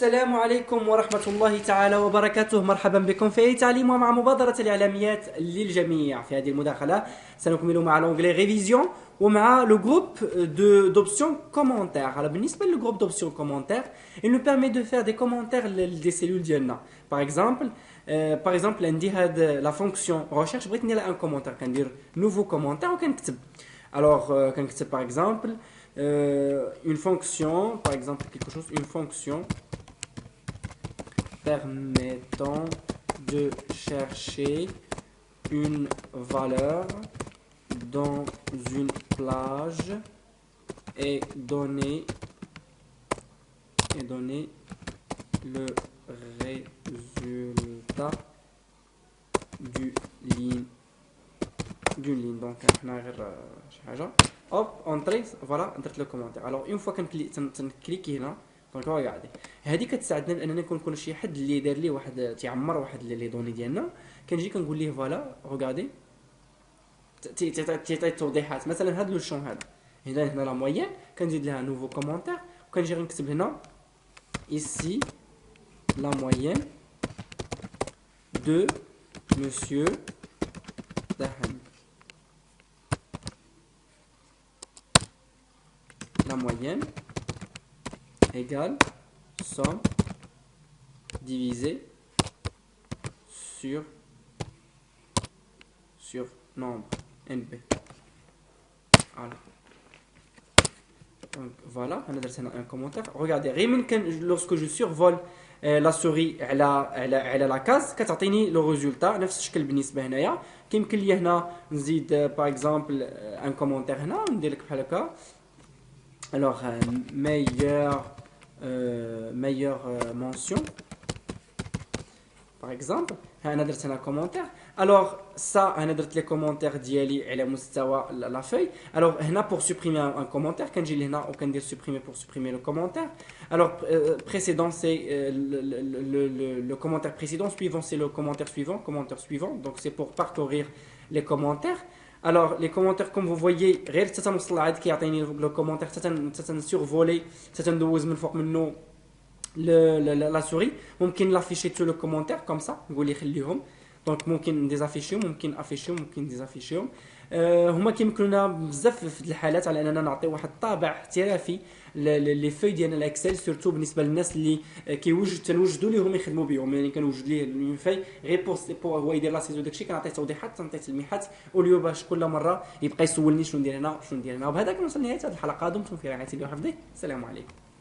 السلام عليكم ورحمة الله تعالى وبركاته. مرحبا بكم في تعليم ومع مبادرة الإعلاميات للجميع. في هذه المداخلة سنكمل مع لونجلي ريفيزيون ومع لو جروب دوبسيون كومونتير. على بالنسبة للجروب دوبسيون كومونتير il nous permet de faire des commentaires des cellules ديالنا. par exemple عندي هاد لا فونكسيون recherche بغيت ندير ان كومونتير كندير نوفو كومونتير وكنكتب. alors كنكتب par exemple une fonction, par exemple quelque chose, une fonction permettant de chercher une valeur dans une plage et donner le résultat d'une ligne. Donc احنا غير شي حاجه hop entrée voilà درت لو كومونتير. alors une fois كنكليكي هنا دونك ريغاردي هذه كتساعدنا لاننا نكون شي حد اللي دار لي واحد تيعمر واحد لي دوني ديالنا كنجي كنقول ليه فوالا ريغاردي تي توضيحات. مثلا هذا لو شون هنا لا موين كنزيد لها نوفو كومونتير وكنجي غنكتب هنا ici la moyenne de monsieur Dahan. La moyenne égale somme divisée sur nombre NB. Donc voilà, on a درت هنا un commentaire. Regardez, lorsque je survole la souris على la case كتعطيني لو ريزولتا نفس الشكل. بالنسبه هنايا كيمكن لي هنا نزيد باغ اكزومبل ان كومونتير هنا ندير لك بحال هكا. alors meilleure mention par exemple. انا درت هنا كومونتير. alors ça انا درت لي كومونتير ديالي على مستوى لا فeuille. alors هنا pour supprimer un commentaire كنجي لهنا وكندير supprimer pour supprimer le commentaire. alors précédent c'est le commentaire précédent, suivant c'est le commentaire suivant. donc c'est pour parcourir les commentaires. alors les commentaires comme vous voyez غير حتى تنوصل عاد كيعطيني لو كومونتير حتى تنسورفولي حتى تندوز من فوق منه لا سوري. ممكن لافيشي تو لو كومونتير كوم سا نقول لي خليهم. دونك ممكن ديزافيشيهم ممكن افيشيهم ممكن ديزافيشيهم. هما كيمكنونا بزاف في الحالات على اننا نعطي واحد الطابع احترافي لي فوي ديالنا الاكسل سورتو بالنسبه للناس اللي تنوجدوا ليهم يخدموا بهم. يعني كنوجد ليه اون فاي غير بور هو يدير لاسيزو داكشي كنعطيه توضيحات تنعطيه تلميحات اوليو باش كل مره يبقى يسولني شنو ندير هنا. وبهذا كنوصل لنهايه هذه الحلقه. دمتم في رعايه الله وحفظه. السلام عليكم.